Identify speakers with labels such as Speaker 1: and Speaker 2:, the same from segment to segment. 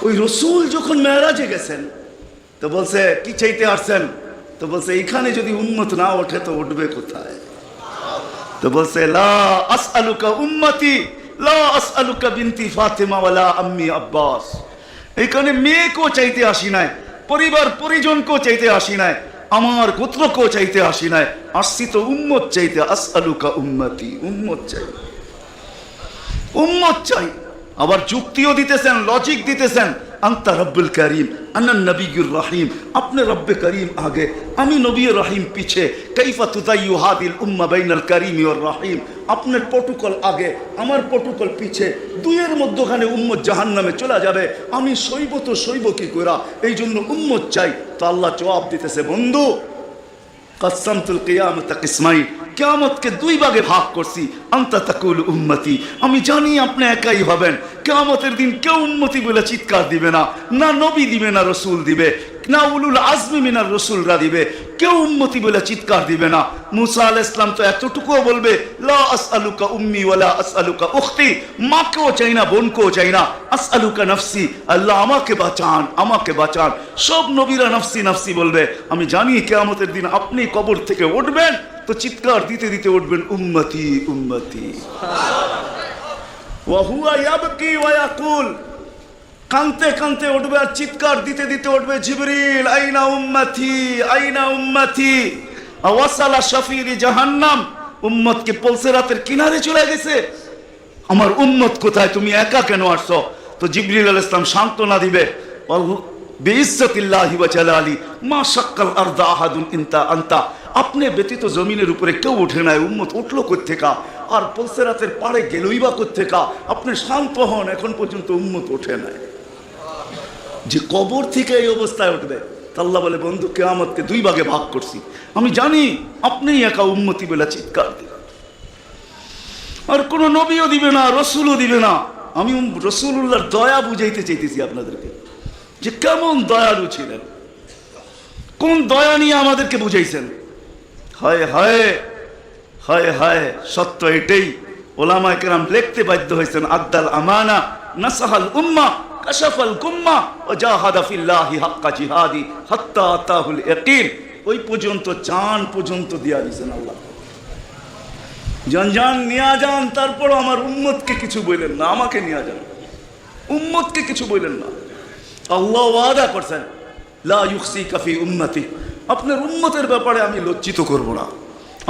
Speaker 1: ওই রসুল যখন মেরাজে গেছেন তো বলছে কি চাইতে আসছেন, তো বলছে এখানে যদি উম্মত না ওঠে তো উঠবে কোথায়? তো বলছে লা আসআলুকা উম্মতি লা আসআলুকা বিনতি ফাতিমা ওয়ালা আম্মি আব্বাস। এখানে মেয়েকেও চাইতে আসি নাই, পরিবার পরিজনকেও চাইতে আসি নাই, আমার গোত্রকেও চাইতে আসি নাই, আসছি তো উম্মত চাইতে। আসআলুকা উম্মতি, উম্মত চাই, উম্মত চাই। আবার যুক্তিও দিতেছেন, লজিক দিতেছেন। আনতা রব্বুল করিম আনা নবিয়ুর রহিম, আপনি রব্বে করিম আগে, আমি নবী রহিম পিছে। কাইফা তুদাইয়ু হাদিল উম্মাহ বাইনাল করিম ওয়ার রহিম, আপনার প্রটোকল আগে, আমার প্রটোকল পিছে, দুইয়ের মধ্যখানে উম্মত জাহান্নামে চলে যাবে, আমি সইব তো সইব কি কইরা, এই জন্য উম্মত চাই। তো আল্লাহ জবাব দিতেছে, বন্ধু কাসসামতুল কিয়ামাতা কিসমাইন, কিয়ামতকে দুই ভাগে ভাগ করছি। আনতা তাকুল উম্মতি, আমি জানি আপনি একাই হবেন। কিয়ামতের দিন কেউ উম্মতি বলে চিৎকার দিবে না, না নবী দিবে, না রসুল দিবে, না উলুল আজমি মিনার রসুলরা দিবে, কেউ উম্মতি বলে চিৎকার দিবে না। মুসা আলাইহিস সালাম তো এতটুকুও বলবে লা আসআলুকা উম্মি ওয়ালা আসআলুকা উখতি, মাকেও চাই না, বোনকেও চাই না। আসআলুকা নফসি, আল্লাহ আমাকে বাঁচান, আমাকে বাঁচান। সব নবীরা নফসি নফসি বলবে। আমি জানি কিয়ামতের দিন আপনি কবর থেকে উঠবেন তো চিৎকার দিতে দিতে উঠবেন উম্মতি উম্মতি। ওয়া হুয়া ইয়াবকি ওয়া ইয়াকুল, কানতে কানতে উঠবে আর চিৎকার দিতে দিতে উঠবে, জিবরিল আইনা উম্মতি আইনা উম্মতি। ওয়াসালা শাফিরি জাহান্নাম, উম্মত কি পলসেরাতের কিনারে চলে গেছে, আমার উম্মত কোথায়, তুমি একা কেন আসছো? তো জিবরিল আলাইহিস সালাম সান্ত্বনা দিবে, বিইজ্জতিল্লাহি ওয়া জালালি মা শাক্কাল আরদা আহাদুন ইনতা আনতা, আপনি ব্যতীত জমিনের উপরে কেউ ওঠে নাই, উম্মত উঠলো কোত্থেকা, আর পলসেরাতের পাড়ে গেলই বা কোত্থেকা? আপনি শান্ত হন, এখন পর্যন্ত উম্মত ওঠে নাই। যে কবর থেকে এই অবস্থায় উঠবে, আল্লাহ বলে বন্ধু কিয়ামতকে দুই ভাগে ভাগ করছি, আমি জানি আপনিই একা উম্মতি বলে চিৎকার দিবেন, আর কোনো নবীও দিবে না, রসুলও দিবে না। আমি রসুলুল্লাহর দয়া বুঝাইতে চাইতেছি আপনাদেরকে, যে কেমন দয়ালু ছিলেন, কোন দয়া নিয়ে আমাদেরকে বুঝাইছেন। হায় হায় হায় হায়, সত্য এটাই। ওলামায়ে কেরাম লিখতে বাধ্য হয়েছেন, আদ্দাল আমানা নাসাহাল উম্মাহ কাশাফাল গুম্মা ওয়া জাহাদা ফিল্লাহি হাক্কা জিহাদি হাত্তা আতাহুল ইয়াকিন। ওই পর্যন্ত জান পর্যন্ত দিয়া দিয়েছেন আল্লাহ, জান জান নিয়া যান, তারপর আমার উম্মতকে কিছু বললেন না, আমাকে নিয়া যান, উম্মতকে কিছু বললেন না। আল্লাহ ওয়াদা করছেন লা ইউখসিকা ফি উম্মতি, আপনার উম্মতের ব্যাপারে আমি লজ্জিত করব না,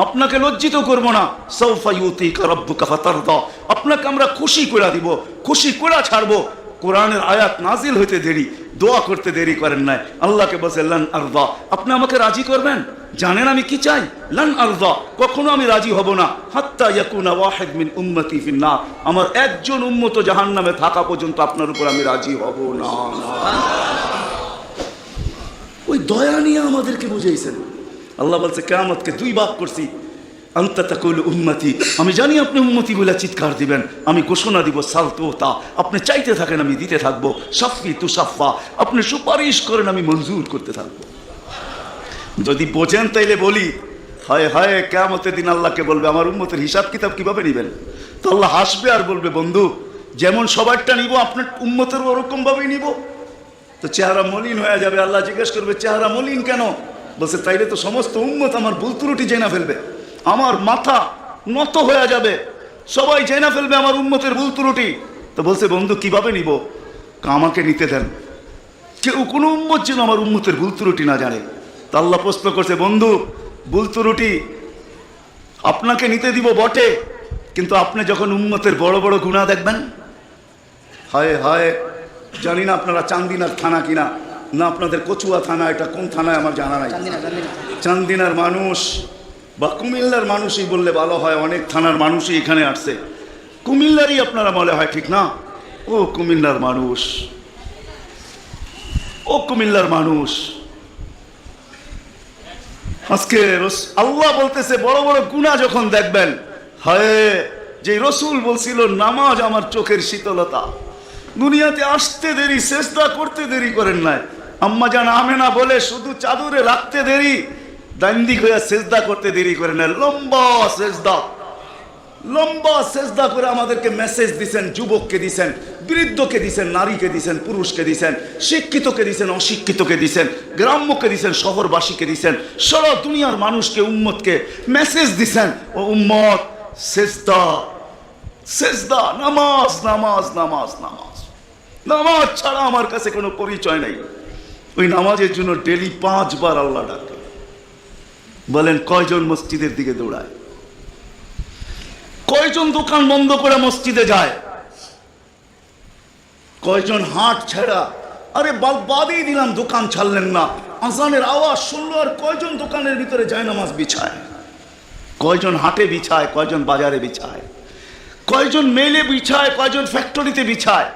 Speaker 1: আপনাকে লজ্জিত করব না। সাউফা ইউতিকা রাব্বুকা ফাতারদা, আপনাকে আমরা খুশি করে দিব, খুশি করে ছাড়বো। কোরআনের আয়াত নাজিল হইতে দেরি, দোয়া করতে দেরি করেন নাই। আল্লাহকে বলছে লান আরদা, আপনি আমাকে রাজি করবেন? জানেন আমি কি চাই? লান আরদা, কখনো আমি রাজি হব না, হাত্তা ইয়াকুনা ওয়াহিদ মিন উম্মতি ফিন্নার, আমার একজন উম্মত জাহান্নামে থাকা পর্যন্ত আপনার উপর আমি রাজি হব না। ওই দয়া নিয়ে আমাদেরকে বুঝাইছেন। আল্লাহ বলছে কিয়ামতকে দুই ভাগ করছি। আনতা তাকুল উম্মতি, আমি জানি আপনি উম্মতি বলে চিৎকার দিবেন, আমি ঘোষণা দিব সালতুতা, আপনি চাইতে থাকেন আমি দিতে থাকবো। সাফি তুসাফা, আপনি সুপারিশ করেন আমি মঞ্জুর করতে থাকবো। যদি বোঝেন তাইলে বলি, হায় হায় কিয়ামতের দিন আল্লাহকে বলবে আমার উম্মতের হিসাব কিতাব কিভাবে নেবেন? তো আল্লাহ হাসবে আর বলবে বন্ধু যেমন সবারটা নিব আপনার উম্মতের ওরকম ভাবেই নিব। তো চেহারা মলিন হয়ে যাবে। আল্লাহ জিজ্ঞেস করবে চেহারা মলিন কেন? বলছে তাইলে তো সমস্ত উম্মত আমার ভুল ত্রুটি জেনে ফেলবে, আমার মাথা নত হয়ে যাবে, সবাই জেনে ফেলবে আমার উম্মতের ভুল ত্রুটি। তো বলছে বন্ধু কিভাবে নিব? আমাকে নিতে দেন, কেউ কোনো উম্মত যেন আমার উম্মতের ভুল ত্রুটি না জানে। তা আল্লাহ প্রশ্ন করছে বন্ধু ভুল ত্রুটি আপনাকে নিতে দিব বটে, কিন্তু আপনি যখন উম্মতের বড় বড় গুনাহ দেখবেন, হায় হায়, জানি না আপনারা চান্দিনার থানা কিনা, না আপনাদের কচুয়া থানা, এটা কোন থানায় আমার জানা নাই। চান্দিনার মানুষ বা কুমিল্লার মানুষই বললে ভালো হয়, অনেক থানার মানুষই এখানে আসছে, কুমিল্লারই আপনারা মনে হয় ঠিক না? ও কুমিল্লার মানুষ, ও কুমিল্লার মানুষ, আজকে আল্লাহ বলতেছে বড় বড় গুনাহ যখন দেখবেন, হায় যে রসুল বলছিল নামাজ আমার চোখের শীতলতা, দুনিয়াতে আসতে দেরি, সেজদা করতে দেরি করেন নাই। আম্মা জান আমেনা বলে শুধু চাদরে রাখতে দেরি, দান্দিক হইয়া সেজদা করতে দেরি করেন নাই, লম্বা সেজদা, লম্বা সেজদা করে আমাদেরকে মেসেজ দিছেন, যুবককে দিছেন, বৃদ্ধকে দিছেন, নারীকে দিছেন, পুরুষকে দিছেন, শিক্ষিতকে দিছেন, অশিক্ষিতকে দিছেন, গ্রাম্যকে দিছেন, শহরবাসীকে দিছেন, সারা দুনিয়ার মানুষকে, উম্মতকে মেসেজ দিছেন, ও উম্মত সেজদা, সেজদা, নামাজ, নামাজ, নামাজ, নামাজ। নামাজ ছাড়া আমার কাছে কোনো পরিচয় নেই। ওই নামাজের জন্য ডেলি 5 বার আল্লাহ ডাকে। বলেন কয়জন মসজিদের দিকে দৌড়ায়? কয়জন দোকান বন্ধ করে মসজিদে যায়? কয়জন হাট ছেড়া, আরে বাদই দিলাম দোকান ছাড়লেন না, আজানের আওয়াজ শুনলো আর কয়জন দোকানের ভিতরে যায় নামাজ বিছায়? কয়জন হাটে বিছায়, কয়জন বাজারে বিছায়, কয়জন মেলে বিছায়, কয়জন ফ্যাক্টরিতে বিছায়,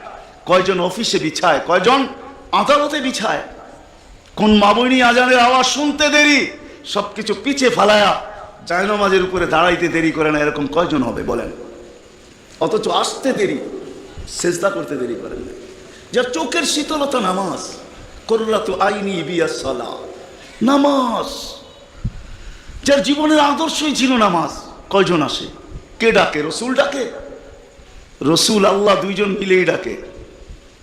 Speaker 1: কয়জন অফিসে বিছায়, কয়জন আদালতে বিছায়? কোন মাবনী আজানের আওয়াজ শুনতে দেরি, সবকিছু পিছে ফালায়া জায়নামাজের উপরে দাঁড়াইতে দেরি করে না, এরকম কয়জন হবে বলেন? অথচ আসতে দেরি, সেজদা করতে দেরি করেন না। যার চোখের শীতলতা নামাজ, কুররাতু আইনি বিয়াস সালাহ, নামাজ। যার জীবনের আদর্শই ছিল নামাজ, কয়জন আসে? কে ডাকে? রসুল ডাকে? রসুল আল্লাহ দুইজন মিলেই ডাকে,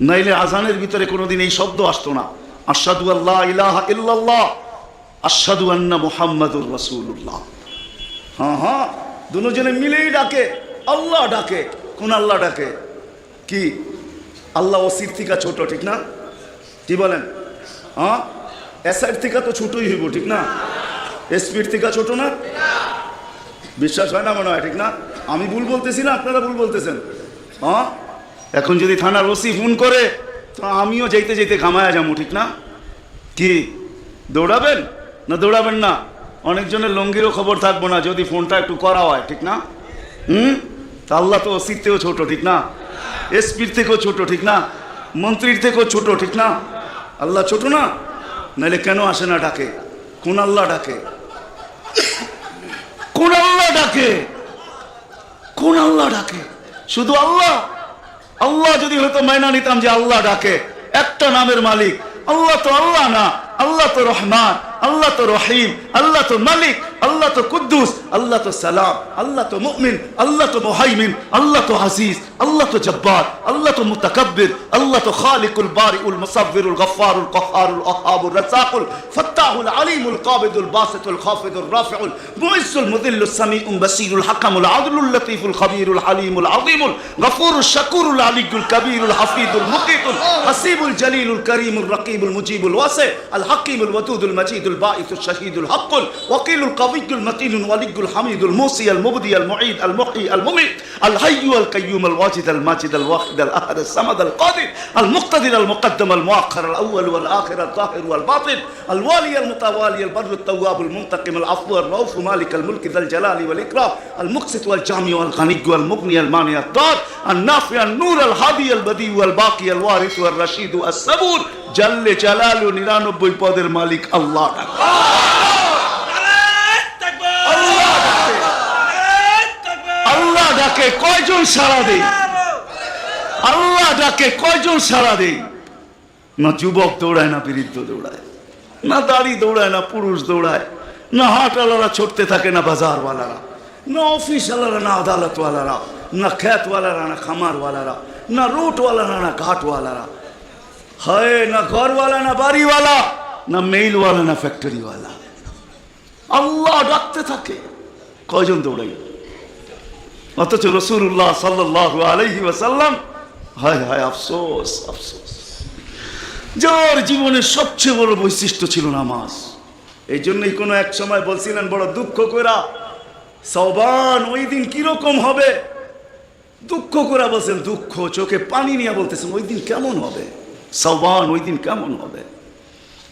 Speaker 1: নাইলে আজানের ভিতরে কোনোদিন এই শব্দ আসতো না, আশহাদু আল্লা ইলাহা ইল্লাল্লাহ, আশহাদু আন্না মুহাম্মাদুর রাসূলুল্লাহ। হ্যাঁ হ্যাঁ, দুজনে মিলেই ডাকে, আল্লাহ ডাকে। কোন আল্লাহ ডাকে? কি আল্লাহ ওসির থেকে ছোট, ঠিক না? কি বলেন? হ্যাঁ, এসআইর থেকে তো ছোটই হইব, ঠিক না? এসপির থেকে ছোট না? বিশ্বাস হয় না মনে হয়, ঠিক না? আমি ভুল বলতেছি না, আপনারা ভুল বলতেছেন। হ্যাঁ, এখন যদি থানার ওসি ফোন করে তো আমিও যাইতে যাইতে ঘামায়া যাবো, ঠিক না? কি দৌড়াবেন না দৌড়াবেন না? অনেকজনের লঙ্গিরও খবর থাকবো না যদি ফোনটা একটু করা হয়, ঠিক না? তা আল্লাহ তো ওসির থেকেও ছোট, ঠিক না? এসপির থেকেও ছোট, ঠিক না? মন্ত্রীর থেকেও ছোট, ঠিক না? আল্লাহ ছোট না? নাহলে কেন আসে না ডাকে? কোন আল্লাহ ডাকে? কোন আল্লাহ ডাকে? কোন আল্লাহ ডাকে? শুধু আল্লাহ? আল্লাহ যদি হয়তো মাইনা নিতাম যে আল্লাহ ডাকে, একটা নামের মালিক আল্লাহ, তো আল্লাহ না, আল্লাহ তো রহমান, আল্লাহ তো রহিম, আল্লাহ তো মালিক, আল্লাহ তো কুদ্দুস, আল্লাহ তো সালাম, আল্লাহ তো মুমিন, আল্লাহ তো মুহাইমিন, আল্লাহ তো আজিজ, আল্লাহ তো জব্বার, আল্লাহ তো মুতাকাব্বির, আল্লাহ তো খালিকুল বারিউল মুসাব্বিরুল গফফারুল কহ্হারুল ওয়াহ্হাবুর রাজ্জাকুল ফাত্তাহুল আলিমুল কাবিদুল বাসিতুল খাফিদুর রাফিউল মুইজ্জুল মুযিল্লুস সামিউল বাসীরুল হাকামুল আদলুল লতীফুল খবীরুল হালিমুল আযীমুল গফুরুশ শাকুরুল আলিয়ুল কবীরুল হাফিজুল মুকিতুল হাসিবুল জলিলুল করিমুল রকিবুল মুজিবুল ওয়াসি আল হাকিমুল ওয়াদুদুল মজিদুল বাঈসুশ শাহীদুল হকুল ওয়াকিলুল কবিয়ুল মতিনুল ওয়ালিয়ুল হামিদুল মুসি আল মুবদি আল মুঈদ আল মুহয়ি আল মুমিত আল হাইয়্যু আল কাইয়্যুম আল ওয়াজিদ আল মাজিদ আল ওয়াহিদ আল আহাদ আল সামাদ আল কাদির আল মুক্তাদির আল মুকদ্দম আল মুআখ্খার আল আউয়াল ওয়াল আখির আল যাহির ওয়াল বাতিন আল ওয়ালি আল মুতাওয়ালি আল বররুত তাওয়াব আল মুনতাকিম আল আফু আল রাউফ মালিক আল মুলক যাল জালালি ওয়াল ইকরাম আল মুকসিত ওয়াল জামি ওয়াল গানি ওয়াল মুগনি আল মানি আল দার আল নাফি আল নূর আল হাদি আল বদি ওয়াল বাকি আল ওয়ারিস ওয়াল রশিদ আস সাবুর জাল্লে জালালু 99 পদের মালিক আল্লাহ। আল্লাহ ডাকে কয়জন সাড়া দেয়? আল্লাহ ডাকে কয়জন সাড়া দেয়? না যুবক দৌড়ায়, না বৃদ্ধ দৌড়ায়, না দাড়ি দৌড়ায়, না পুরুষ দৌড়ায়, না হাটওয়ালারা ছুটতে থাকে, না বাজারওয়ালারা, না অফিসওয়ালারা, না আদালতওয়ালারা, না খেতওয়ালারা, না খামারওয়ালারা, না রুটওয়ালারা, না ঘাটওয়ালারা, হয় না ঘরওয়ালা, না বাড়িওয়ালা, না মেইলওয়ালা, না ফ্যাক্টরিওয়ালা। আল্লাহ ডাকতে থাকে, কয়জন দৌড়াই? অথচ রাসূলুল্লাহ সাল্লাল্লাহু আলাইহি ওয়াসাল্লাম, হায় হায় আফসোস আফসোস, যার জীবনের সবচেয়ে বড় বৈশিষ্ট্য ছিল নামাজ। এই জন্যই কোনো এক সময় বলছিলেন বড় দুঃখ করা, সওবান ওই দিন কিরকম হবে, দুঃখ করা বলছেন, দুঃখ চোখে পানি নিয়ে বলতেছেন ওই দিন কেমন হবে, সওবান ওই দিন কেমন হবে।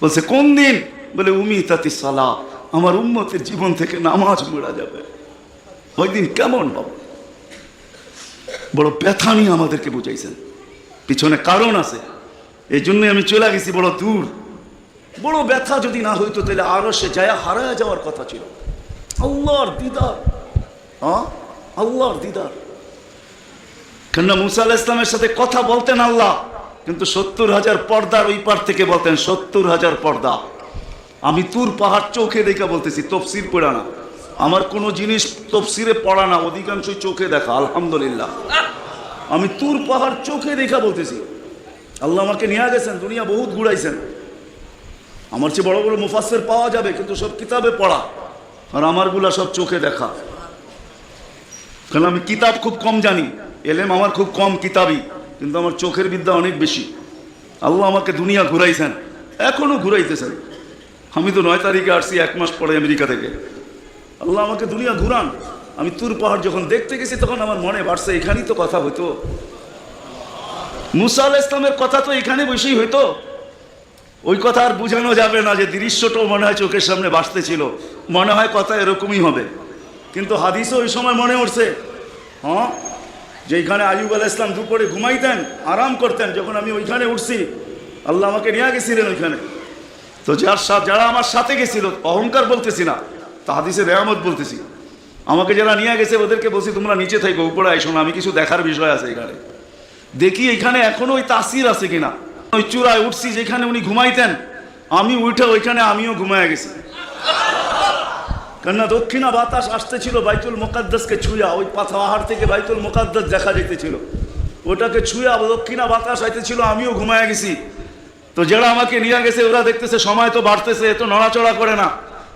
Speaker 1: বলছে কোন দিন? বলে উমিতাতি সালাহ, আমার উম্মতের জীবন থেকে নামাজ মুড়া যাবে, ওই দিন কেমন হবে। বড় ব্যথা নিয়ে আমাদেরকে বুঝাইছেন, পিছনে কারণ আছে, এই জন্যই আমি চলে গেছি বড় দূর। বড় ব্যথা যদি না হইতো তাহলে আরশে যায় হারায় যাওয়ার কথা ছিল। আল্লাহর দিদার, হ্যাঁ আল্লাহর দিদার। কেননা মুসা আলাইহিস সালামের সাথে কথা বলতেন আল্লাহ, কিন্তু 70,000 পর্দার ওই পার থেকে বলতেন, 70,000 পর্দা। আমি তুর পাহাড় চোখে দেখে বলতেছি, তফসির পড়া না, আমার কোনো জিনিস তফসিরে পড়া না, অধিকাংশই চোখে দেখা। আলহামদুলিল্লাহ, আমি তুর পাহাড় চোখে দেখা বলতেছি। আল্লাহ আমাকে নিয়ে গেছেন, দুনিয়া বহুত ঘুরাইছেন। আমার চেয়ে বড় বড় মুফাসসির পাওয়া যাবে, কিন্তু সব কিতাবে পড়া, আর আমারগুলা সব চোখে দেখা। কারণ আমি কিতাব খুব কম জানি, এলেম আমার খুব কম কিতাবই, কিন্তু আমার চোখের বিদ্যা অনেক বেশি। আল্লাহ আমাকে দুনিয়া ঘুরাইছেন, এখনো ঘুরাইতেছেন। আমি তো 9 তারিখে আসছি, 1 মাস পরে আমেরিকা থেকে। আল্লাহ আমাকে দুনিয়া ঘুরান। আমি তুর পাহাড় যখন দেখতে গেছি তখন আমার মনে বাড়ছে এখানেই তো কথা হইতো, মুসা আলাইহিস সালামের কথা তো এখানে বসেই হইতো। ওই কথা আর বোঝানো যাবে না যে দৃশ্যটাও মনে হয় চোখের সামনে ভাসতেছিল, মনে হয় কথা এরকমই হবে। কিন্তু হাদিসও ওই সময় মনে উঠছে, হ্যাঁ, যে এইখানে আইয়ুব আলাইহিস সালাম দুপুরে ঘুমাইতেন, আরাম করতেন। যখন আমি ওইখানে উঠছি, আল্লাহ আমাকে নিয়ে গেছিলেন ওইখানে। তো যারা আমার সাথে গেছিল, অহংকার বলতেছি না, তা হাদিসের রেয়ামত বলতেছি, আমাকে যারা নিয়ে গেছে ওদেরকে বলছি তোমরা নিচে থাকো, উপরে আইসো না, আমি কিছু দেখার বিষয় আছে এখানে। দেখি এখানে এখনো ওই তাসির আছে কিনা। ওই চূড়ায় উঠছি যেখানে উনি ঘুমাইতেন, আমি উঠে ওইখানে আমিও ঘুমায় গেছি। কেননা দক্ষিণা বাতাস আসতেছিল বাইতুল মুকাদ্দাসকে ছুঁয়া, ওই পাহাড় থেকে বাইতুল মুকাদ্দাস দেখা যেতেছিল, ওটাকে ছুঁয়া দক্ষিণা বাতাস আইতেছিল, আমিও ঘুমায় গেছি। তো যারা আমাকে নিয়ে গেছে ওরা দেখতেছে সময় তো বাড়তেছে, এত নড়াচড়া করে না।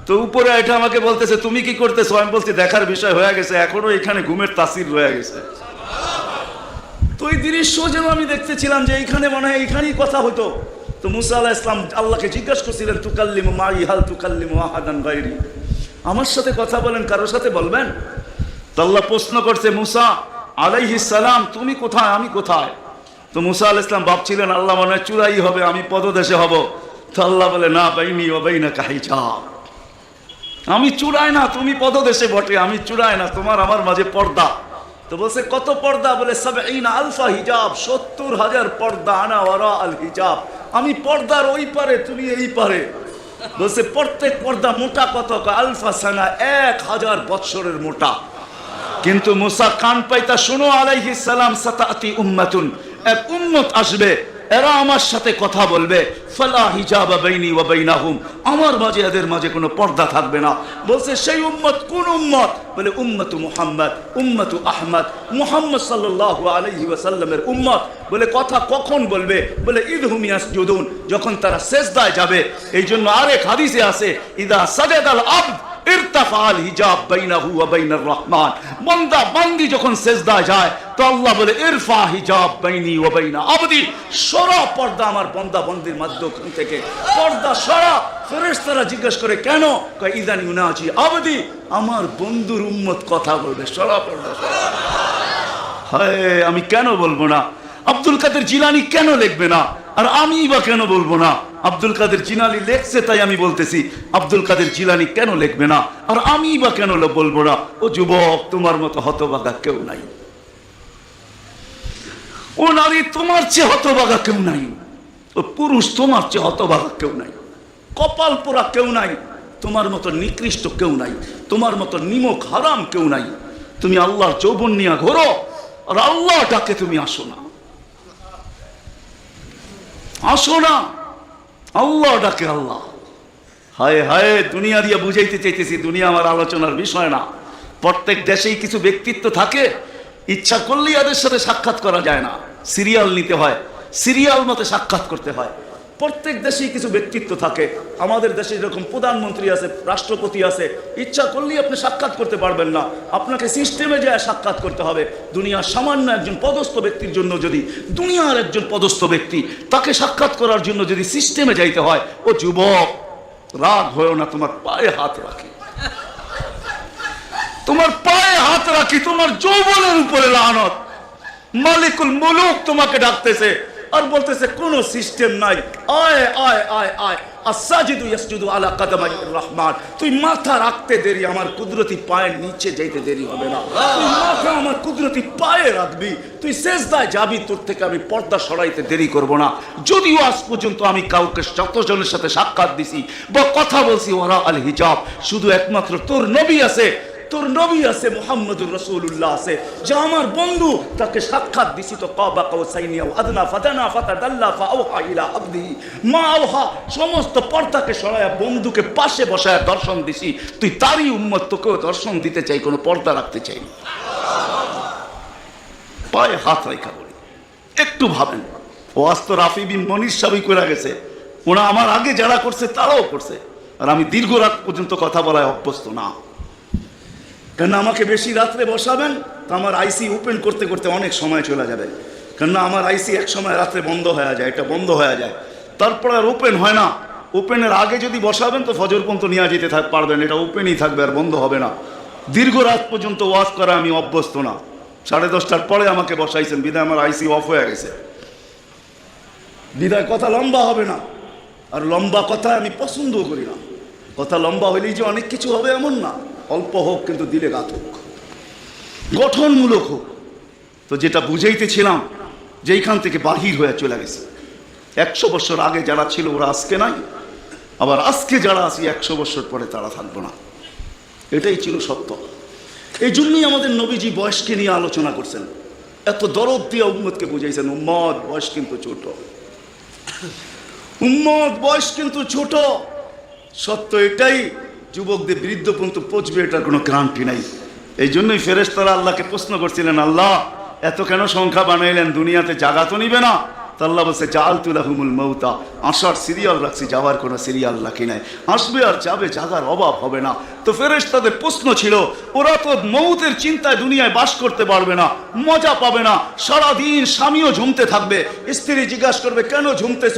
Speaker 1: তো উপরে এটা আমাকে বলতেছে তুমি কি করতেছো? আমি বলছি দেখার বিষয় হয়ে গেছে, এখনো এখানে ঘুমের তাসির রয়ে গেছে। তো এই দৃশ্য যেন আমি দেখতেছিলাম যে এইখানে মনে হয় এইখানেই কথা হতো। তো মুসা আলাইহিস সালাম আল্লাহকে জিজ্ঞাসা করছিলেন তুকাল্লিমু মাই হাল তুকাল্লিমু আহাদান গায়রি, আমার সাথে কথা বলেন, কারোর সাথে বলবেন? তো আল্লাহ প্রশ্ন করছে মুসা আলাইহিস সালাম তুমি কোথায়, আমি কোথায়? তো মুসা আলাইহিস সালাম ভাবছিলেন আল্লাহ মনে হয় চূড়াই হবে, আমি পদদেশে হব। তো আল্লাহ বলে না, বাইনি ওয়া বাইনাকা হিজাব, আমি চূড়ায় না, তুমি পদদেশে বটে, আমি চূড়ায় না, তোমার আমার মাঝে পর্দা। তো বলছে কত পর্দা? বলে ৭০ আলফা হিজাব, ৭০,০০০ পর্দা, আনা ওয়ারা আল হিজাব, আমি পর্দার ওই পারে, তুমি এই পারে। বলছে প্রত্যেক পর্দা মোটা কত? আলফা সানা, ১,০০০ বৎসরের মোটা। কিন্তু মুসা কান পাইতা শোনো আলাইহিস সালাম, সাতাতি উম্মাতুন, এক উম্মত আসবে, এরা আমার সাথে কথা বলবে, ফালা হিজাবা বাইনি ওয়া বাইনাহুম, আমার মাঝে এদের মাঝে কোনো পর্দা থাকবে না। বলছে সেই উম্মত কোন উম্মত? বলে উম্মতু মুহাম্মদ, উম্মতু আহমদ, মুহাম্মদ সাল্লাল্লাহু আলাইহি ওয়াসাল্লামের উম্মত। বলে কথা কখন বলবে? বলে ইদহুম ইয়াসজুদুন, যখন তারা সিজদায় যাবে। এই জন্য আরেক হাদিসে আছে ইদা সাজাদাল আবদ ইরতাফাল হিজাব বাইনাহু ওয়া বাইনার রহমান, বান্দা বান্দি যখন সিজদায় যায় তো আল্লাহ বলে ইরফা হিজাব বাইনি ওয়া বাইনা আবদি, সরা পর্দা আমার বান্দা বান্দির মধ্যখান থেকে, পর্দা সরা। ফেরেশতারা জিজ্ঞেস করে কেন? কয় ইদান ইউনাজি আবদি, আমার বন্ধুর উম্মত কথা বলবে, সরা পর্দা সরা। হায়, আমি কেন বলবো না? আব্দুল কাদের জিলানী কেন লিখবে না? আর আমি বা কেন বলবো না? আব্দুল কাদের জিলানী লেখছে তাই আমি বলতেছি, আব্দুল কাদের জিলানী কেন লিখবে না? আর আমি বা কেন বলবো না? ও যুবক, তোমার মতো হতভাগা কেউ নাই, ও নারী তোমার চেয়ে হতভাগা কেউ নাই, ও পুরুষ তোমার চেয়ে হতভাগা কেউ নাই, কপাল পোড়া কেউ নাই, তোমার মতো নিকৃষ্ট কেউ নাই, তোমার মতো নিমক হারাম কেউ নাই। তুমি আল্লাহর যৌবন নিয়ে ঘোরো, আর আল্লাহ ডাকে তুমি আসো না, আসো না, আল্লাহ ডাকে আল্লাহ। হায় হায়, দুনিয়া দিয়ে বুঝাইতে চাইতেছি, দুনিয়া আমার আলোচনার বিষয় না। প্রত্যেক দেশেই কিছু ব্যক্তিত্ব থাকে, ইচ্ছা করলেই এদের সাথে সাক্ষাৎ করা যায় না, সিরিয়াল নিতে হয়, সিরিয়াল মতে সাক্ষাৎ করতে হয়। প্রত্যেক দেশেই কিছু ব্যক্তিত্ব থাকে। আমাদের দেশে যেরকম প্রধানমন্ত্রী আছে, রাষ্ট্রপতি আছে, ইচ্ছা করলেই আপনি সাক্ষাৎ করতে পারবেন না, আপনাকে সিস্টেমে যায় সাক্ষাৎ করতে হবে। দুনিয়ার সামান্য একজন পদস্থ ব্যক্তির জন্য, যদি দুনিয়ার একজন পদস্থ ব্যক্তি তাকে সাক্ষাৎ করার জন্য যদি সিস্টেমে যাইতে হয়, ও যুবক রাগ হয়েও না, তোমার পায়ে হাত রাখি, তোমার পায়ে হাত রাখি, তোমার যৌবনের উপরে লানত। মালিকুল মুলুক তোমাকে ডাকতেছে আর বলতেছে কোনো সিস্টেম নাই, আয় আয় আয় আয়, আসাজিদু ইয়াসজুদু আলা কাদামাইর রহমান, তুই মাথা রাখতে দেরি আমার কুদরতি পায়ের নিচে যাইতে দেরি হবে না, তুই মাথা আমার কুদরতি পায়ে রাখবি, তুই সিজদায় যাবি, তোর থেকে আমি পর্দা সরাইতে দেরি করব না। যদিও আজ পর্যন্ত আমি কাউকে যতজনের সাথে সাক্ষাৎ দিছি বা কথা বলছি ওরা আল হিজাব, শুধু একমাত্র তোর নবী আছে, তোর নবী আছে মুহাম্মদুর রাসূলুল্লাহ আছে, যে আমার বন্ধু তাকে সাক্ষাৎ দিছি তো কাবা কাউসাইনি আও আদনা ফাদানা ফাতাদাল্লা ফাআওহা ইলা আবদিহি মা আওহা, সমস্ত পর্দাকে সরায়া বন্ধুকে পাশে বসায় দর্শন দিছি। তুই তারই উম্মত, তোকেও দর্শন দিতে চাই, কোনো পর্দা রাখতে চাই না। পায়ে হাত রেখা বলি, একটু ভাবেন। ওয়াজ তো রাফি বিন মনির সাহেবই করে গেছে, ওরা আমার আগে যারা করছে তারাও করছে, আর আমি দীর্ঘ রাত পর্যন্ত কথা বলায় অভ্যস্ত না। কেন আমাকে বেশি রাত্রে বসাবেন তো আমার আইসি ওপেন করতে করতে অনেক সময় চলে যাবে, কেননা আমার আইসি এক সময় রাত্রে বন্ধ হয়ে যায়, এটা বন্ধ হয়ে যায়, তারপর আর ওপেন হয় না। ওপেনের আগে যদি বসাবেন তো ফজর পর্যন্ত নিয়ে যেতে পারবেন, এটা ওপেনই থাকবে আর বন্ধ হবে না। দীর্ঘ রাত পর্যন্ত ওয়াজ করা আমি অভ্যস্ত না। 10:30টার পরে আমাকে বসাইছেন, বিদায় আমার আইসি অফ হয়ে গেছে, বিদায় কথা লম্বা হবে না। আর লম্বা কথা আমি পছন্দও করি না। কথা লম্বা হইলেই যে অনেক কিছু হবে এমন না, অল্প হোক কিন্তু দিলে ঘাতক, গঠনমূলক হোক। তো যেটা বুঝাইতেছিলাম, যেইখান থেকে বাহির হয়ে চলে গেছে। 100 বছর আগে যারা ছিল ওরা আজকে নাই, আবার আজকে যারা আছি 100 বছর পরে তারা থাকবো না, এটাই ছিল সত্য। এই জন্যই আমাদের নবীজি বয়সকে নিয়ে আলোচনা করছেন, এত দরদ দিয়ে উম্মতকে বুঝাইছেন, উম্মত বয়স কিন্তু ছোট, উম্মত বয়স কিন্তু ছোট। সত্য এটাই, যুবকদের বৃদ্ধ পর্যন্ত পৌঁছবে এটার কোনো গ্যারান্টি নাই। এই জন্যই ফেরেশতারা আল্লাহকে প্রশ্ন করছিলেন, আল্লাহ এত কেন সংখ্যা বানাইলেন, দুনিয়াতে জাগা তো নিবে না? তো আল্লাহ বলছে জাআলতু লাহুমুল মাউতা, আসার সিরিয়াল রাখছি, যাওয়ার কোনো সিরিয়াল রাখি নাই, আসবে আর যাবে, জাগার অভাব হবে না। তো ফেরেশতাদের প্রশ্ন ছিল, ওরা তো মৌতের চিন্তায় দুনিয়ায় বাস করতে পারবে না, মজা পাবে না, সারাদিন স্বামীও ঝুমতে থাকবে, স্ত্রী জিজ্ঞাসা করবে কেন ঝুমতেছ,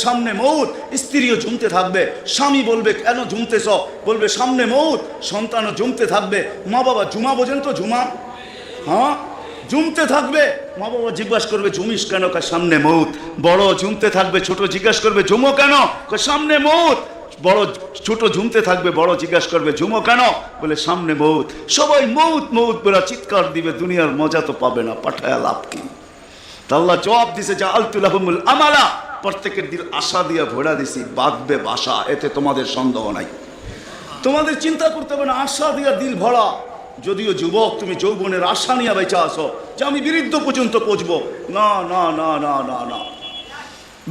Speaker 1: সামনে মৌত, স্ত্রীও ঝুমতে থাকবে, স্বামী বলবে কেন ঝুমতেছ, বলবে সামনে মৌত, সন্তানও ঝুমতে থাকবে, মা বাবা জুমা বোঝেন তো, জুমা, হ্যাঁ ঝুমতে থাকবে, মা বাবা জিজ্ঞাসা করবে ঝুমিস কেন, সামনে মৌত, বড় ঝুমতে থাকবে, ছোট জিজ্ঞাসা করবে ঝুমো কেন, সামনে মৌত, বড় ছোট ঝুমতে থাকবে, বড় জিজ্ঞাসা করবে ঝুমো কেন, বলে সামনে মৌত, সবাই মৌত মৌত বলে চিৎকার দিবে, দুনিয়ার মজা তো পাবে না, পাঠায়া লাভ কি? আল্লাহ জবাব দিছে জাআলতু লাহুমুল আমালা, প্রত্যেকের দিল আশা দিয়ে ভরা দিছি, বাঁধবে বাসা, এতে তোমাদের সন্দেহ নাই, তোমাদের চিন্তা করতে হবে না, আশা দিয়ে দিল ভরা। যদিও যুবক তুমি যৌবনের আশা নিয়ে বেঁচে আসো যে আমি বৃদ্ধ পর্যন্ত পৌঁছবো, না না না না না না,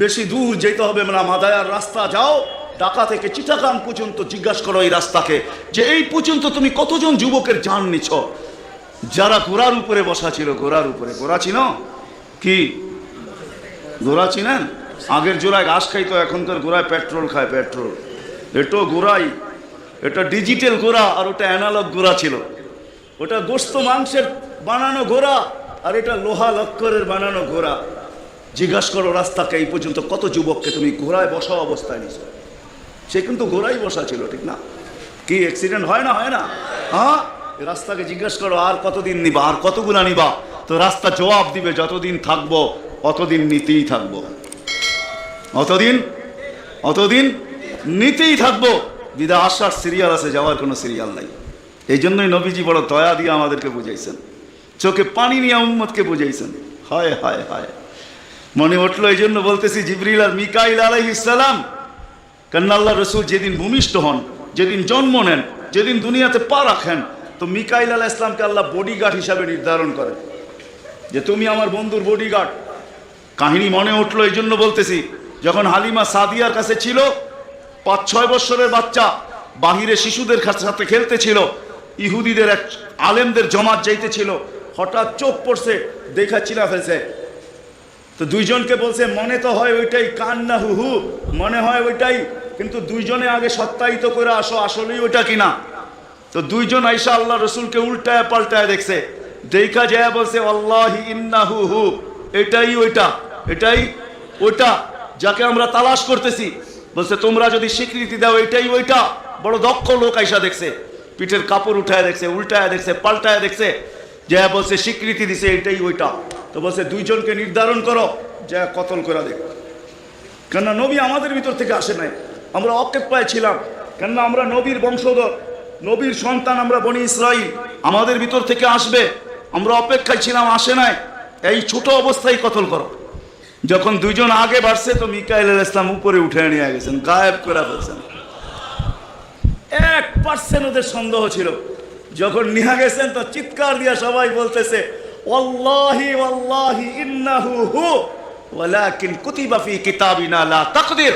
Speaker 1: বেশি দূর যেতে হবে না, মাদায়ার রাস্তা যাও, ঢাকা থেকে চিটাগাং পর্যন্ত জিজ্ঞাসা করো এই রাস্তাকে, যে এই পর্যন্ত তুমি কতজন যুবকের জান নিছ, যারা ঘোড়ার উপরে বসা ছিল, ঘোড়ার উপরে, ঘোড়া ছিল কি, ঘোড়া চিনেন? আগের জোড়ায় ঘাস খাইতো, এখনকার ঘোড়ায় পেট্রোল খায়, পেট্রোল। এটাও ঘোড়াই, এটা ডিজিটাল ঘোড়া, আর ওটা অ্যানালগ ঘোড়া ছিল, ওটা গোস্ত মাংসের বানানো ঘোড়া, আর এটা লোহা লক্করের বানানো ঘোড়া। জিজ্ঞাসা করো রাস্তাকে এই পর্যন্ত কত যুবককে তুমি ঘোড়ায় বসা অবস্থায় নিছ, সে কিন্তু ঘোড়াই বসা ছিল, ঠিক না? কি অ্যাক্সিডেন্ট হয় না, হয় না? হ্যাঁ, রাস্তাকে জিজ্ঞাসা করো আর কতদিন নিবা, আর কতগুলা নিবা, তো রাস্তা জবাব দিবে যতদিন থাকবো অতদিন নিতেই থাকবো, অতদিন নিতেই থাকবো। বিদা আসার সিরিয়াল আছে, যাওয়ার কোনো সিরিয়াল নাই। এই জন্যই নবীজি বড় দয়া দিয়ে আমাদেরকে বুঝাইছেন, চোখে পানি নিয়ে উম্মতকে বুঝাইছেন। হায় হায় হায়, মনে উঠলো, এই জন্য বলতেছি জিবরিল আর মিকাইল আলাইহিস সালাম, কারণ আল্লাহ রসুল যেদিন ভূমিষ্ঠ হন, যেদিন জন্ম নেন, যেদিন দুনিয়াতে পা রাখেন, তো মিকাইল আলাইহিস সালামকে আল্লাহ বডিগার্ড হিসাবে নির্ধারণ করেন যে তুমি আমার বন্ধুর বডিগার্ড। কাহিনী মনে উঠলো, এই জন্য বলতেছি, যখন হালিমা সাদিয়ার কাছে ছিল, 5-6 বছরের বাচ্চা, বাহিরে শিশুদের সাথে খেলতেছিল, ইহুদিদের এক আলেমদের জমাত যাইতেছিল, হঠাৎ চোখ পড়ছে, দেখা চিনা ফেলছে, তো দুইজনকে বলছে মনে তো হয় ওইটাই, কান না হুহু, মনে হয় ওইটাই, কিন্তু দুইজনে আগে সত্যায়িত করে আসো আসলেই ওইটা কিনা। তো দুইজন আইসা আল্লাহ রসুলকে উল্টায় পাল্টায় দেখছে, দেখা যায় বলছে আল্লাহি ইন্নাহু হু, এটাই ওইটা, এটাই ওইটা যাকে আমরা তালাশ করতেছি। বলছে তোমরা যদি স্বীকৃতি দাও এটাই ওইটা। বড় দক্ষ লোক আইসা দেখছে, পিঠের কাপড় উঠায় দেখছে, উল্টায় দেখছে, পাল্টায় দেখছে, যা বলছে স্বীকৃতি দিছে এটাই ওইটা। তো বলছে দুইজনকে নির্ধারণ করো, যা কতল করে দেখ। কেননা নবী আমাদের ভিতর থেকে আসে নাই, আমরা অপেক্ষায় ছিলাম, কেননা আমরা নবীর বংশধর, নবীর সন্তান, আমরা বনি ইসরাইল, আমাদের ভিতর থেকে আসবে, আমরা অপেক্ষায় ছিলাম, আসে নাই। এই ছোট অবস্থায় কতল করো। যখন দুইজন আগে বাড়ছে তো মিকাইল আলাইহিস সালাম উপরে উঠে নিয়ে গেছেন, গায়েব করে ফেলছেন। 1% ওদের সন্দেহ ছিল যখন নিয়ে গেছেন তো চিৎকার দিয়া সবাই বলতেছে ওয়াল্লাহি ওয়াল্লাহি ইন্নাহু হু ওয়ালাকিন কুতিবা ফি কিতাবিনা লা তাকদির,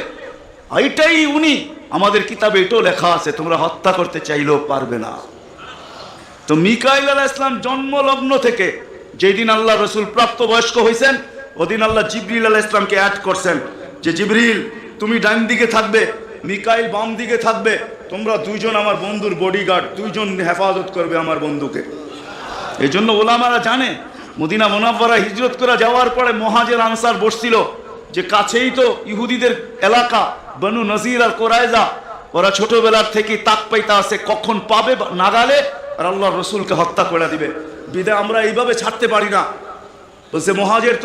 Speaker 1: এইটাই উনি, আমাদের কিতাবে এটাও লেখা আছে, তোমরা হত্যা করতে চাইলেও পারবে না। তো মিকাইল আলাইহিস সালাম জন্মলগ্ন থেকে যেদিন আল্লাহ রসুল প্রাপ্তবয়স্ক হয়েছেন ওদিন আল্লাহ জিবরিল আলাইহিস সালামকে অ্যাড করছেন যে জিবরিল তুমি ডান দিকে থাকবে, মিকাইল বাম দিকে থাকবে, তোমরা দুইজন আমার বন্ধুর বডিগার্ড, দুইজন হেফাজত করবে আমার বন্ধুকে। এই জন্য ওলামারা জানে মদিনা মুনাওয়ারা হিজরত করে যাওয়ার পরে মুহাজির আনসার বসছিল যে কাছেই তো ইহুদিদের এলাকা বনু নজির আর কোরাইজা, ওরা ছোটবেলার থেকে তাক পাইতা আছে কখন পাবে নাগালে আর আল্লাহ রসুলকে হত্যা করে দিবে, বিদায় আমরা এইভাবে ছাড়তে পারি না। বলছে মুহাজির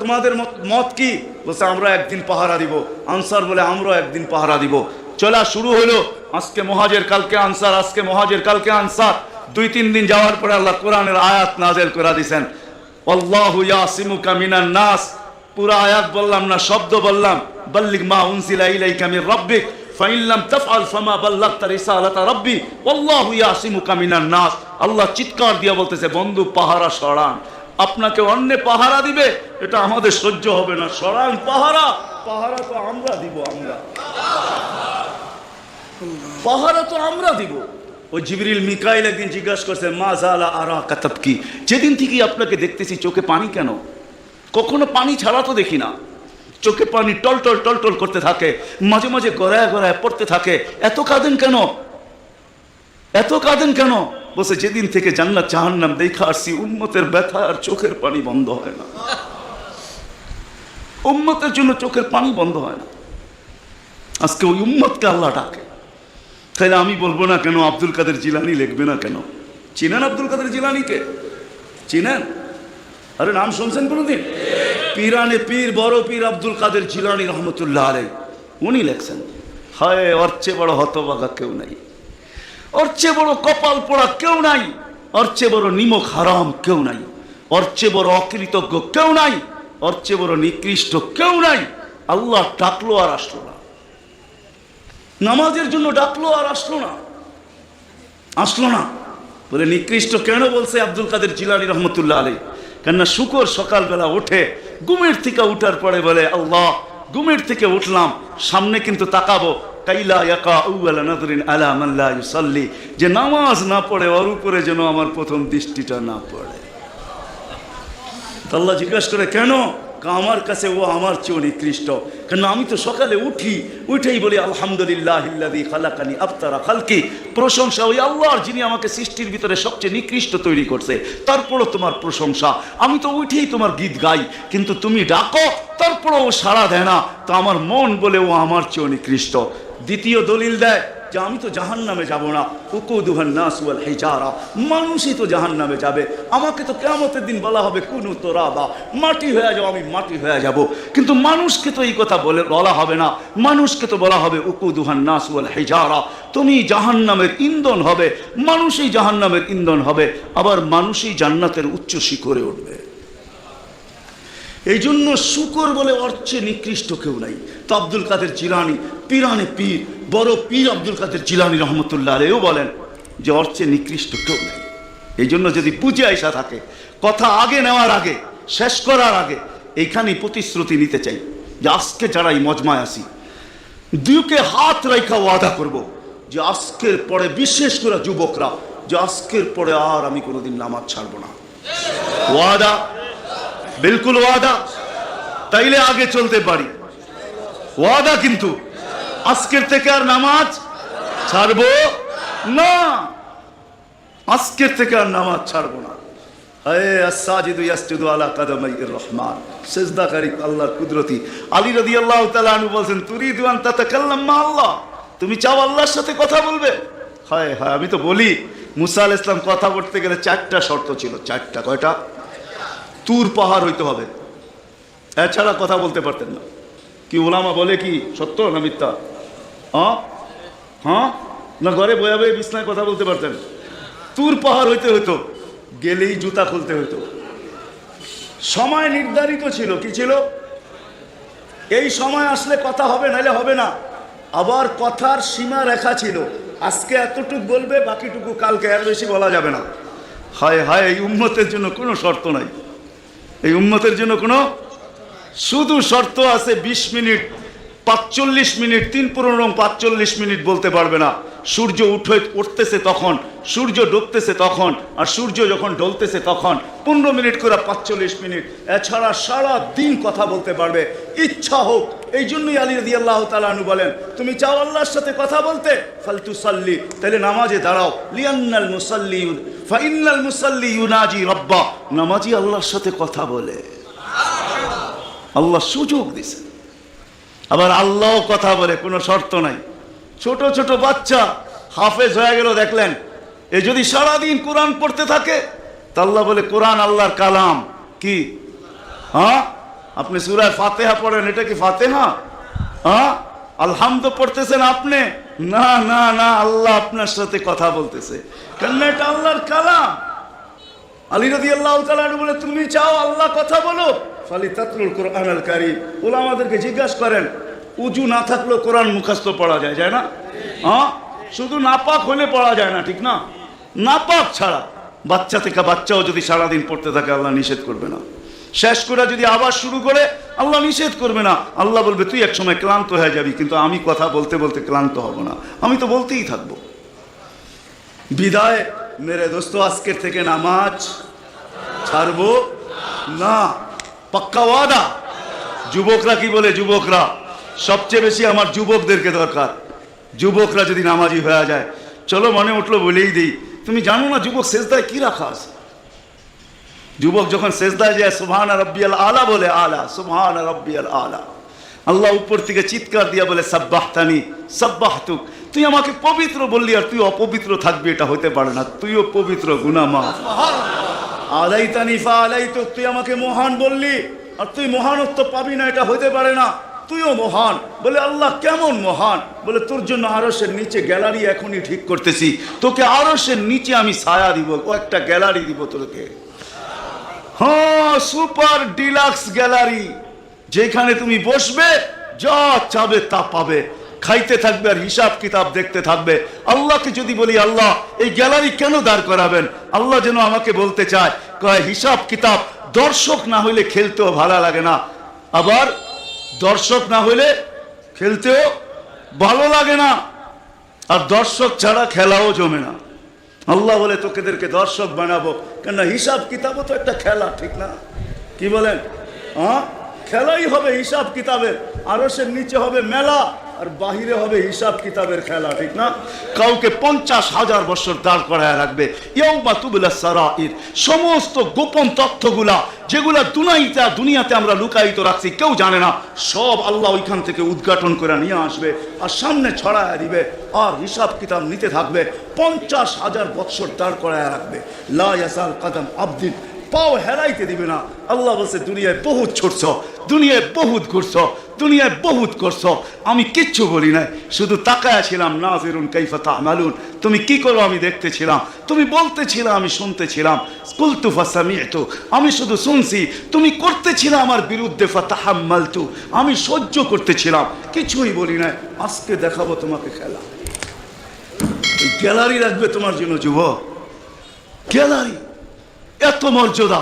Speaker 1: তোমাদের মত কি? বলছে আমরা একদিন পাহারা দিব। আনসার বলে আমরাও একদিন পাহারা দিব। চলা শুরু হলো, আজকে মুহাজির কালকে আনসার, আজকে মুহাজির কালকে আনসার। 2-3 দিন যাওয়ার পরে আল্লাহ কোরআনের আয়াত নাযিল করে দিয়েছেন, আল্লাহু ইয়াসিমুকা মিনান নাস। পুরো আয়াত বললাম না, শব্দ বললাম, বাল্লিগ মা উনজিলা ইলাইকা মির রাব্বিক ফাইন লাম তাফআল ফামা বাল্লাগতা রিসালাতা রাব্বি আল্লাহু ইয়াসিমুকা মিনান নাস। আল্লাহ চিৎকার দিয়ে বলতেছে বন্ধু পাহারা সরান, আপনাকে অন্য পাহারা দিবে এটা আমাদের সহ্য হবে না, সরান পাহারা। পাহারা তো আমরা দিব, আমরা পাহারা তো আমরা দিব। ওই জিবরিল মিকাইল একদিন জিজ্ঞাসা করছে মা জালা আরাকা তাবকি, যেদিন থেকে আপনাকে দেখতেছি চোখে পানি কেন? কখনো পানি ছাড়া তো দেখি না, চোখে পানি টলটল টলটল করতে থাকে, মাঝে মাঝে গড়ায় গড়ায় পড়তে থাকে, এত কাঁদেন কেন? এত কাঁদেন কেন? বলছে যেদিন থেকে জান্নাত জাহান্নাম দেখা আসছি উম্মতের ব্যথা আর চোখের পানি বন্ধ হয় না, উম্মতের জন্য চোখের পানি বন্ধ হয় না। আজকে ওই উম্মতকে আল্লাহ ডাকে। তাহলে আমি বলবো না কেন আব্দুল কাদের জিলানী লিখবে না কেন? চিনেন আব্দুল কাদের জিলানীকে? চিনেন? আরে নাম শুনছেন কোনোদিন? পীরানে পীর বড় পীর আব্দুল কাদের জিলানী রহমতুল্লাহ আলাইহি উনি লেখছেন, হায় ওর চেয়ে বড় হতভাগা কেউ নাই, ওর চেয়ে বড় কপাল পোড়া কেউ নাই, ওর চেয়ে বড় নিমক হারাম কেউ নাই, ওর চেয়ে বড় অকৃতজ্ঞ কেউ নাই, ওর চেয়ে বড় নিকৃষ্ট কেউ নাই। আল্লাহ ডাকলো আর আসলো না, নামাজের জন্য ডাকলো আর আসলো না, আসলো না। বলে নিকৃষ্ট কেন বলছে আব্দুল কাদের জিলানী রহমতুল্লাহ আলাইহি? কেননা শুকর সকালবেলা ওঠে, ঘুমের থেকে উঠার পরে বলে আল্লাহ ঘুমের থেকে উঠলাম, সামনে কিন্তু তাকাবো, কাইলা ইয়াকা আউয়ালা নাযরিন আলা মান লা ইউসাল্লি, যে নামাজ না পড়ে ওর উপরে যেন আমার প্রথম দৃষ্টিটা না পড়ে। আল্লাহ জিজ্ঞাসা করে কেন? আমার কাছে ও আমার চেয়েও নিকৃষ্ট, কেন আমি তো সকালে উঠেই বলি আলহামদুলিল্লাহিল্লাযী খালাকানি আফতারা খালকি, প্রশংসা ওই আল্লাহর যিনি আমাকে সৃষ্টির ভিতরে সবচেয়ে নিকৃষ্ট তৈরি করছে, তারপরও তোমার প্রশংসা। আমি তো উঠেই তোমার গীত গাই, কিন্তু তুমি ডাকো তারপরও ও সাড়া দেয় না, তো আমার মন বলে ও আমার চেয়েও নিকৃষ্ট। দ্বিতীয় দলিল দেয় যে আমি তো জাহান্নামে যাব না, উকুদুহান নাস ওয়াল হিজারা, মানুষই তো জাহান্নামে যাবে, আমাকে তো কিয়ামতের দিন বলা হবে কুনু তুরাবা, মাটি হয়ে যাও, আমি মাটি হয়ে যাব। কিন্তু মানুষকে তো এই কথা বলা হবে না, মানুষকে তো বলা হবে উকুদুহান নাস ওয়াল হিজারা, তুমি জাহান্নামের ইন্ধন হবে, মানুষই জাহান্নামের ইন্ধন হবে, আবার মানুষই জান্নাতের উচ্চ শিখরে উঠবে। এই জন্য শুকর বলে ওর চেয়ে নিকৃষ্ট কেউ নাই। তো আব্দুল কাদের জিলানী পীরানে পীর বড় পীর আব্দুল কাদের জিলানী রহমতুল্লাহ আলাইহিও বলেন যে ওর চেয়ে নিকৃষ্ট কেউ নাই। এই জন্য যদি বুঝে আইসা থাকে, কথা আগে নেওয়ার আগে, শেষ করার আগে এইখানেই প্রতিশ্রুতি নিতে চাই যে আজকে যারা এই মজমায় আসি দুকে হাত রাইখা ওয়াদা করব যে আজকের পরে, বিশেষ করে যুবকরা, যে আজকের পরে আর আমি কোনোদিন নামাজ ছাড়বো না। ওয়াদা, বিলকুল ওয়াদা, তাইলে আগে চলতে পারি। ওয়াদা কিন্তু আজকের থেকে আর নামাজ ছাড়বো না, আজকের থেকে আর নামাজ ছাড়বো না। আস-সাজিদু ইয়াসজুদু আলা কাদামাইর রহমান, সিজদাকারী আল্লাহর কুদরতি। আলী রাদিয়াল্লাহু তাআলা আনহু বলেন তুরিদু আন তাতাকাল্লাম মা আল্লাহ, তুমি চাও আল্লাহর সাথে কথা বলবে? হায় হায়, আমি তো বলি মুসা আলাইহিস সালাম কথা বলতে গেলে 4টা শর্ত ছিল। 4টা, কয়টা? তুর পাহাড় হইতে হবে, এছাড়া কথা বলতে পারতেন না। কি ওলামা বলে কি সত্য না মিথ্যা? হ্যাঁ না ঘরে বয়া বয়ে বিছনায় কথা বলতে পারতেন? তুর পাহাড় হইতে হইতো, গেলেই জুতা খুলতে হইতো। সময় নির্ধারিত ছিল, কি ছিল? এই সময় আসলে কথা হবে, নাইলে হবে না। আবার কথার সীমা রেখা ছিল, আজকে এতটুকু বলবে, বাকিটুকু কালকে, আর বেশি বলা যাবে না। হায় হায়, এই উম্মতের জন্য কোনো শর্ত নাই, এই উম্মতের জন্য কোনো শুধু শর্ত আছে 20 মিনিট 45 মিনিট, 3-45 মিনিট বলতে পারবে না। সূর্য উঠতেছে তখন, সূর্য ডুবতেছে তখন, আর সূর্য যখন ঢলতেছে তখন 15 মিনিট করে 45 মিনিট। এছাড়া সারা দিন কথা বলতে পারবে, ইচ্ছা হোক। এই জন্যই আলী রাদিয়াল্লাহু তাআলা আনহু বলেন, তুমি চাও আল্লাহর সাথে কথা বলতে, ফালতুসাল্লি, তাহলে নামাজে দাঁড়াও। লিয়ান্নাল মুসাল্লি ফাইন্নাল মুসাল্লি ইউনাজি রাব্বা, নামাজি আল্লাহর সাথে কথা বলে। আল্লাহ সুযোগ দিছে। আবার আল্লাহ কথা বলে, কোনো শর্ত নাই। ছোট ছোট বাচ্চা হাফেজ হয়ে গেল, দেখলেন, এ যদি সারাদিন কোরআন পড়তে থাকে, তা আল্লাহ বলে কোরআন আল্লাহর কালাম। কি? হ্যাঁ, আপনি সূরা ফাতিহা পড়েন, এটা কি ফাতিহা? হ্যাঁ, আলহামদু পড়তেছেন আপনি? না না না, আল্লাহ আপনার সাথে কথা বলতেছে, কেন? এটা আল্লাহর কালাম। আলী রাদিয়াল্লাহু তাআলা বলে, তুমি চাও আল্লাহ কথা বলো, ফালিতাতলুল কুরআনুল কারীম। উলামাদেরকে জিজ্ঞাসা করেন, উজু না থাকলেও কোরআন মুখস্থ পড়া যায়, যায় না? হ্যাঁ, শুধু নাপাক হলে পড়া যায় না, ঠিক না? নাপাক ছাড়া বাচ্চা থেকে বাচ্চাও যদি সারাদিন পড়তে থাকে, আল্লাহ নিষেধ করবে না। শেষ করে যদি আবার শুরু করে, আল্লাহ নিষেধ করবে না। আল্লাহ বলবে, তুই এক সময় ক্লান্ত হয়ে যাবি, কিন্তু আমি কথা বলতে বলতে ক্লান্ত হব না, আমি তো বলতেই থাকবো। বিদায় মেরে দোস্ত, আজকের থেকে নামাজ ছাড়বো না, পাক্কা ওয়াদা। যুবকরা কি বলে? যুবকরা সবচেয়ে বেশি আমার যুবকদেরকে দরকার। যুবকরা যদি নামাজি হয়ে যায়, চলো মনে উঠলো বলেই দিই, তুমি জানো না যুবক সেজদায় কি রাখা আছে? যুবক যখন সেজদায় যায়, সুবহান রাব্বিয়াল আলা বলে, আলা সুবহান রাব্বিয়াল আলা। আল্লাহ উপর থেকে চিৎকার দিয়া বলে, সাব্বাহতানি সাব্বাহতুক, তুই আমাকে পবিত্র বললি আর তুই অপবিত্র থাকবি, এটা হতে পারে না। তুইও পবিত্র, গুনাহ মাফ। আলাইতানি ফা আলাইতুক, তুই আমাকে মহান বললি আর তুই মহানত্ব পাবি না, এটা হতে পারে না। তুইও মহান। বলে, আল্লাহ কেমন মহান? বলে, তোর জন্য আরশের নিচে গ্যালারি এখনই ঠিক করতেছি, তোকে আরশের নিচে আমি ছায়া দিব, ও একটা গ্যালারি দিব তোকে। হ্যাঁ, সুপার ডিলাক্স গ্যালারি, যেখানে তুমি বসবে, যা চাবে তা পাবে, খাইতে থাকবে আর হিসাব কিতাব দেখতে থাকবে। আল্লাহকে যদি বলি, আল্লাহ এই গ্যালারি কেন দাঁড় করাবেন? আল্লাহ যেন আমাকে বলতে চায়, কয় হিসাব কিতাব, দর্শক না হইলে খেলতেও ভালো লাগে না, আবার দর্শক না হইলে খেলতেও ভালো লাগে না, আর দর্শক ছাড়া খেলাও জমে না। আল্লাহ বলে, তোকেদেরকে দর্শক বানাবো, কেন? হিসাব কিতাবও তো একটা খেলা, ঠিক না? কি বলেন? হ্যাঁ, খেলাই হবে হিসাব কিতাবের। আরশের নিচে হবে মেলা, আর বাহিরে হবে হিসাব কিতাবের খেলা, ঠিক না? কাউকে 50,000 বছর দাঁড় করায় রাখবে। ইয়াউমা তুবলাস সারাইর, সমস্ত গোপন তথ্যগুলা যেগুলা দুনিয়াতে আমরা লুকায়িত রাখছি, কেউ জানে না, সব আল্লাহ ওইখান থেকে উদ্ঘাটন করে নিয়ে আসবে আর সামনে ছড়ায় দিবে, আর হিসাব কিতাব নিতে থাকবে। 50,000 বছর দাঁড় করায় রাখবে। লা ইয়াসাল কদম আবদিন, পাও হেরাইতে দিবে না। আল্লাহ বলছে, দুনিয়ায় বহুত ছুটছ, দুনিয়ায় বহুত ঘুরছ, দুনিয়ায় বহুত করছ, আমি কিচ্ছু বলি নাই, শুধু তাকায়া ছিলাম। নাজিরুন কাইফা তা'মালুন, তুমি কি করো আমি দেখতেছিলাম, তুমি বলতেছিলাম আমি শুনতেছিলাম। কুলতু ফাসামি'তু, আমি শুধু শুনছি, তুমি করতেছিলে আমার বিরুদ্ধে। ফাতাহাম্মালতু, আমি সহ্য করতেছিলাম, কিছুই বলি নাই। আজকে দেখাবো তোমাকে খেলা। গ্যালারি রাখবে তোমার জন্য যুবক, গ্যালারি, এত মর্যাদা।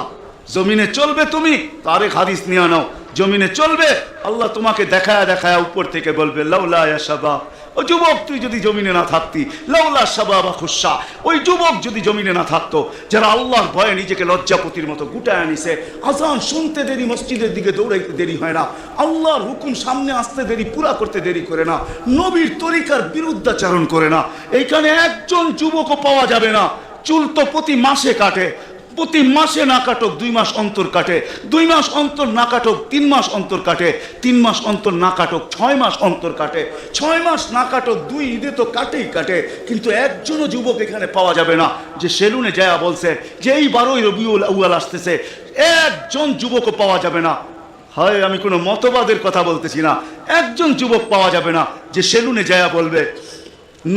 Speaker 1: জমিনে চলবে তুমি, তারেক হাদিস নিয়ে নাও, জমিনে চলবে, আল্লাহ তোমাকে দেখায় দেখায় উপর থেকে বলবে, লাউলা ইয়া শাবাব, ও যুবক তুই যদি জমিনে না থাকতি, লাউলা শাবাবা খুশা, ওই যুবক যদি জমিনে না থাকতো, যারা আল্লাহর ভয়ে নিজেকে লজ্জাপতির মতো গুটায় আনিছে, আজান শুনতে দেরি, মসজিদের দিকে দৌড়াইতে দেরি হয় না, আল্লাহর হুকুম সামনে আসতে দেরি, পুরা করতে দেরি করে না, নবীর তরিকার বিরুদ্ধাচারণ করে না, এইখানে একজন যুবকও পাওয়া যাবে না। চুল তো প্রতি মাসে কাটে, প্রতি মাসে না কাটক 2 মাস অন্তর কাটে, 2 মাস অন্তর না কাটক 3 মাস অন্তর কাটে, 3 মাস অন্তর না কাটক 6 মাস অন্তর কাটে, 6 মাস না কাটক 2 ঈদে তো কাটেই কাটে। কিন্তু একজনও যুবক এখানে পাওয়া যাবে না যে সেলুনে যায় বলছে যে এই 12ই রবিউল আউয়াল আসতেছে, একজন যুবকও পাওয়া যাবে না। হয় আমি কোনো মতবাদের কথা বলতেছি না, একজন যুবক পাওয়া যাবে না যে সেলুনে যায় বলবে,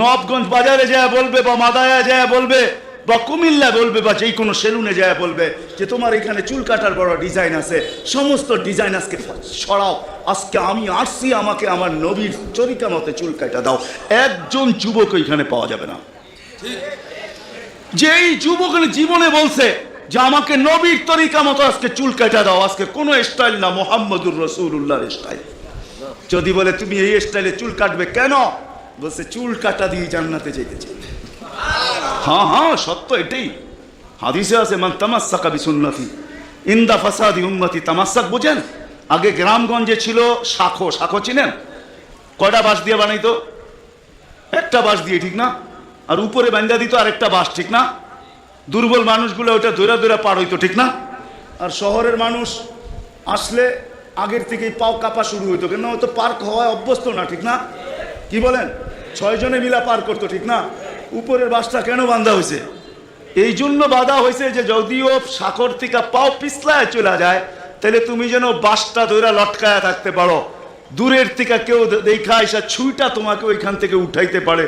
Speaker 1: নবগঞ্জ বাজারে যায় বলবে, বা মাদায়া যায় বলবে, বা কুমিল্লা বলবে বা যে কোনো সেলুনে যায় বলবে যে তোমার এখানে চুল কাটার বড় ডিজাইন আছে, সমস্ত ডিজাইন আজকে সরাও, আজকে আমি আসছি, আমাকে আমার নবীর তরিকা মতে চুল কাটা দাও। একজন যুবক ওইখানে পাওয়া যাবে না। যেই যুবক জীবনে বলছে যে আমাকে নবীর তরিকা মতো আজকে চুল কাটা দাও, আজকে কোন স্টাইল না, মুহাম্মদুর রাসূলুল্লাহর স্টাইল। যদি বলে তুমি এই স্টাইলে চুল কাটবে কেন, বলছে চুল কাটা দিয়ে জান্নাতে যেতে চাই। হ্যাঁ হ্যাঁ সত্য, এটাই হাদিসে আছে, মান তামাসসাকা বিসুন্নতি ইনদা ফাসাদি উম্মতি। তামাসসাক বুঝেন? আগে গ্রামগঞ্জে ছিল শাখো, শাখো চিনেন? কয়টা বাঁশ দিয়ে বানাইতো? একটা বাঁশ দিয়ে, ঠিক না? আর উপরে বান্ধা দিত আরেকটা বাঁশ, ঠিক না? দুর্বল মানুষগুলো ওটা দৌড়া দৌড়া পার হইতো, ঠিক না? আর শহরের মানুষ আসলে আগের থেকেই পাও কাঁপা শুরু হইতো, কেন হয়তো পার্ক হওয়ায় অভ্যস্ত না, ঠিক না? কি বলেন? 6 জনে মিলা পার করতো, ঠিক না? উপরের বাঁশটা কেন বাঁধা হয়েছে? এই জন্য বাঁধা হয়েছে যে যদিও সাকর থেকে পাও পিছলায় চলে যায়, তাহলে তুমি যেন বাঁশটা দৌড়া লটকায়া থাকতে পারো, দূরের থেকে কেউ দেখা এসে ছুঁইটা তোমাকে ওইখান থেকে উঠাইতে পারে,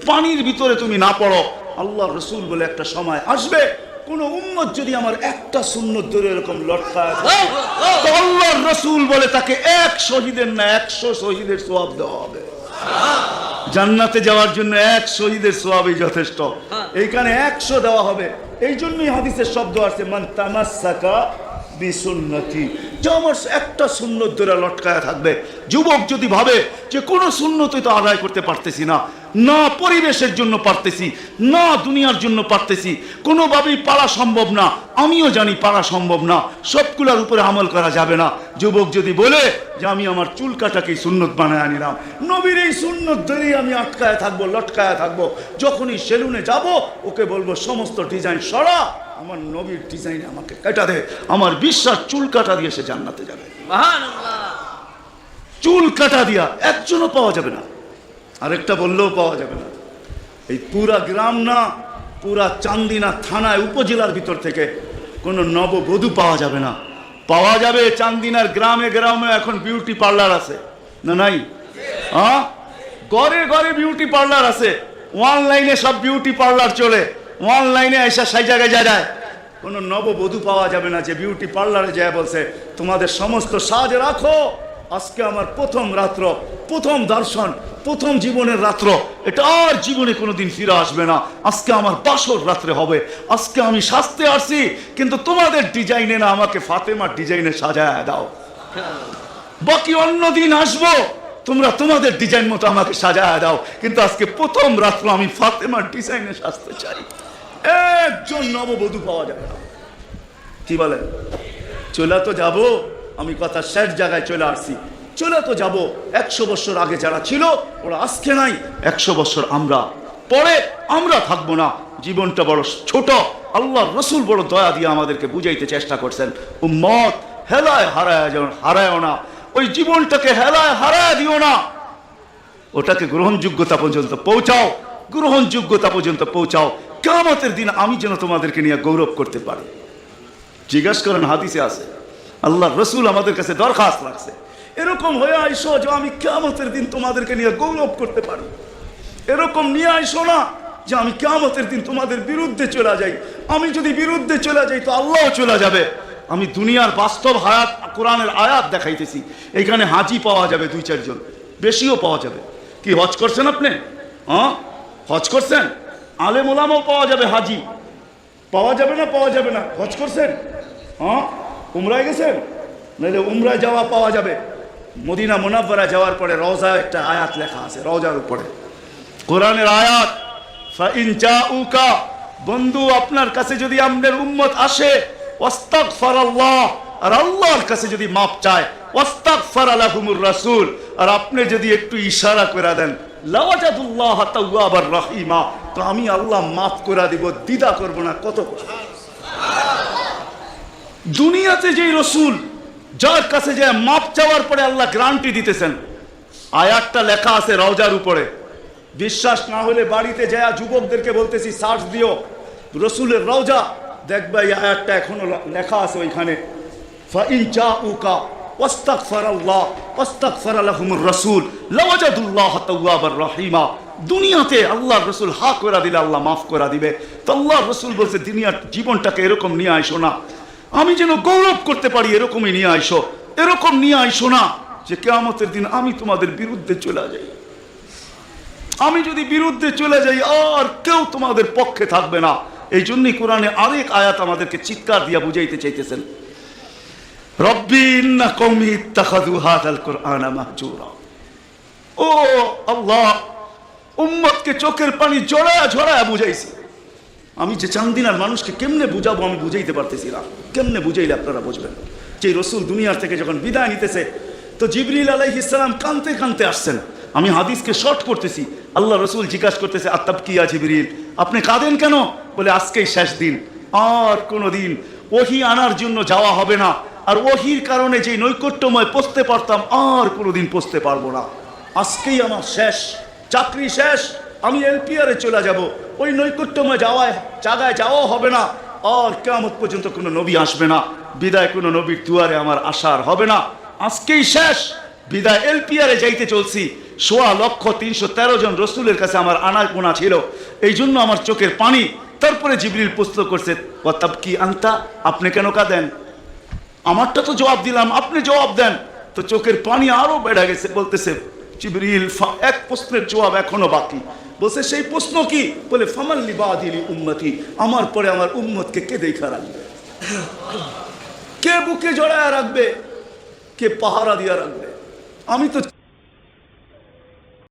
Speaker 1: পানির ভিতরে তুমি না পড়ো। আল্লাহ রসুল বলে একটা সময় আসবে, কোন উম্মত যদি আমার একটা সুন্নত ধরে এরকম লটকায়, তো আল্লাহ রসুল বলে তাকে 1 শহীদের না 100 শহীদের সওয়াব দেওয়া হবে। জান্নাতে যাওয়ার জন্য 1 শহীদের সওয়াবই যথেষ্ট, এইখানে 100 দেওয়া হবে। এই জন্যই হাদিসের শব্দ আছে মান তামাসসাকা বিসুন্নতি, যে আমার একটা সুন্নত ধরে লটকায় থাকবে। যুবক যদি ভাবে যে কোনো সুন্নতই তো আদায় করতে পারতেছি না, না পরিবেশের জন্য পারতেছি, না দুনিয়ার জন্য পারতেছি, কোনোভাবেই পারা সম্ভব না, আমিও জানি পারা সম্ভব না, সবগুলোর উপরে আমল করা যাবে না। যুবক যদি বলে যে আমি আমার চুল কাটাকেই সুন্নত বানায় আনিলাম, নবীর এই সুন্নত ধরেই আমি আটকায় থাকবো, লটকায় থাকবো, যখনই সেলুনে যাব ওকে বলবো সমস্ত ডিজাইন সরা, আমার নবীর ডিজাইনে আমাকে কাটা দে, আমার বিশ্বাস চুল কাটা দিয়ে সে জান্নাতে যাবে। চুল কাটা দিয়া একজনও পাওয়া যাবে না, আরেকটা বললেও পাওয়া যাবে না। এই পুরা গ্রাম না, পুরা চান্দিনা থানায় উপজেলার ভিতর থেকে কোনো নববধূ পাওয়া যাবে না। পাওয়া যাবে চান্দিনার গ্রামে গ্রামে এখন বিউটি পার্লার আছে না? নাই? হ্যাঁ, ঘরে ঘরে বিউটি পার্লার আছে, অনলাইনে সব বিউটি পার্লার চলে, অনলাইনে এসে সেই জায়গায় যায়। কোনো নববধূ পাওয়া যাবে না যে বিউটি পার্লারে যায় বলছে তোমাদের সমস্ত সাজ রাখো, আজকে আমার প্রথম রাত্র, প্রথম দর্শন, প্রথম জীবনের রাত্র, এটা আর জীবনে কোনোদিন ফিরে আসবে না, আজকে আমার বাসর রাত্রে হবে, আজকে আমি সাজতে আসছি, কিন্তু তোমাদের ডিজাইনে না, আমাকে ফাতেমার ডিজাইনে সাজায় দাও, বাকি অন্য দিন আসবো, তোমরা তোমাদের ডিজাইন মতো আমাকে সাজায় দাও, কিন্তু আজকে প্রথম রাত্র আমি ফাতেমার ডিজাইনে সাজতে চাই। একজন নববধূ পাওয়া যাবে না। কি বলেন? চলে তো যাব, আমি কথা শেষ জায়গায় চলে আসছি, চলে তো যাব। 100 বছর আগে যারা ছিল ওরা আজকে নাই, 100 বছর আমরা পরে আমরা থাকবো না। জীবনটা বড় ছোট, আল্লাহ রসুল বড় দয়া দিয়ে আমাদেরকে বুঝাইতে চেষ্টা করছেন, উম্মত হেলায় হারায় না, ওই জীবনটাকে হেলায় হারায় দিও না, ওটাকে গ্রহণযোগ্যতা পর্যন্ত পৌঁছাও, গ্রহণযোগ্যতা পর্যন্ত পৌঁছাও, কিয়ামতের দিন আমি যেন তোমাদেরকে নিয়ে গৌরব করতে পারি। জিজ্ঞাসা করেন, হাদিসে আছে, আল্লাহ রসুল আমাদের কাছে দরখাস্ত রাখছে, এরকম হয়ে আইসো যে আমি কিয়ামতের দিন তোমাদেরকে নিয়ে গৌরব করতে পারি। এরকম নিয়ে আইসো না যে আমি কিয়ামতের দিন তোমাদের বিরুদ্ধে চলে যাই, আমি যদি বিরুদ্ধে চলে যাই তো আল্লাহও চলে যাবে। আমি দুনিয়ার বাস্তব হায়াত, কোরআনের আয়াত দেখাইতেছি, এইখানে হাজি পাওয়া যাবে 2-4 জন, বেশিও পাওয়া যাবে। কি হজ করছেন আপনি? হ্যাঁ, হজ করছেন? আলেম ওলামাও পাওয়া যাবে, হাজি পাওয়া যাবে না? পাওয়া যাবে না? হজ করছেন? হ্যাঁ, উমরায় গেছেন? নাহলে উমরায় যাওয়া পাওয়া যাবে। মদিনা মুনাওয়ারা যাওয়ার পরে রওজায় একটা আয়াত লেখা আছে, রওজার উপরে কোরআনের আয়াত, ফাইন জাউকা, বন্ধু আপনার কাছে যদি আপনার উম্মত আসে, ওয়াস্তাগফিরাল্লাহ, আর আল্লাহর কাছে যদি মাপ চায়, ওয়াস্তাগফার লাহুমুর রাসূল, আর আপনি যদি একটু ইশারা করে দেন, লাওয়াজাদুল্লাহ তাওয়াবার রহিমা, তো আমি আল্লাহ মাফ করে দিব, দ্বিধা করব না। কত দুনিয়াতে যেই রসুল যার কাছে যে মাপ চাওয়ার পরে আল্লাহ গ্যারান্টি দিতেছেন, আয়াতটা লেখা আছে রওজার উপরে। বিশ্বাস না হলে বাড়িতে যায় যুবকদেরকে বলতেছি সার্চ দিও রসুলের রওজা, দেখবা এই আয়াতটা এখনো লেখা আছে ওইখানে, ফাইন জাউকা ওয়াস্তাগফিরাল্লাহ ওয়াস্তাগফার লাহুমুর রাসূল লাওয়াজাদুল্লাহ তাওয়াবার রহিমা, দুনিয়াতে আল্লাহ রসুল হা করে দিলে আল্লাহ মাফ করে দিবে। তো আল্লাহ রসুল বলছে দুনিয়ার জীবনটাকে এরকম নিয়ে আইসো না, আমি যেন গৌরব করতে পারি এরকমই নিয়ে আইসো। এরকম নিয়ে আইসো না যে কিয়ামতের দিন আমি তোমাদের বিরুদ্ধে চলে যাই। আমি যদি বিরুদ্ধে চলে যাই আর কেউ তোমাদের পক্ষে থাকবে না। এই জন্যই কোরআনে আরেক আয়াত আমাদেরকে চিৎকার দিয়া বুঝাইতে চাইতেছেন, রব্বি ইন্না কওমি ইত্তাখাযু হাযাল কুরআনা মাহজুরা। ও আল্লাহ, উম্মতকে চোখের পানি জড়ায়া ঝরায়া বুঝাইছি। আমি যে চান্দিনার মানুষকে কেমনে বুঝাবো আমি বুঝাইতে পারতেছি না। কেমনে বুঝাইলে আপনারা বুঝবেন? যে রসুল দুনিয়ার থেকে যখন বিদায় নিতেছে তো জিবরিল আলাইহিস সালাম কাঁদতে কাঁদতে আসছেন। আমি হাদিসকে শর্ট করতেছি। আল্লাহ রসুল জিজ্ঞাসা করতেছে আত্তাবকিয়া জিবরিল, আপনি কাঁদেন কেন? বলে আজকেই শেষ দিন, আর কোনো দিন ওহী আনার জন্য যাওয়া হবে না। আর ওহীর কারণে যে নৈকট্যময় পৌঁছতে পারতাম আর কোনোদিন পৌঁছতে পারবো না। আজকেই আমার শেষ, চাকরি শেষ, আমি এলপিআরে চলে যাব। ওই নৈকট্যময় জায়গায় যাওয়াও হবে না। আর কিয়ামত পর্যন্ত কোনো নবী আসবে না। বিদায় কোনো নবীর দুয়ারে আমার আসার হবে না। আজকেই শেষ, বিদায় এলপিআরে যাইতে চলছি। ১৬,৩১৩ জন রসুলের কাছে আমার আনার গোনা ছিল, এই জন্য আমার চোখের পানি। তারপরে জিবরিল প্রশ্ন করছে ওয়াতাবকি আনতা, আপনি কেন কাঁদেন? আমারটা তো জবাব দিলাম, আপনি জবাব দেন। তো চোখের পানি আরো বেড়ে গেছে। বলতেছে জিবরিল এক প্রশ্নের জবাব এখনো বাকি। বলছে সেই প্রশ্ন কি? বলে ফামাল লিবাদিলি উম্মতি, আমার পরে আমার উম্মতকে কে দেখা রাখবে? কে বুকে জড়ায় রাখবে? কে পাহারা দিয়া রাখবে? আমি তো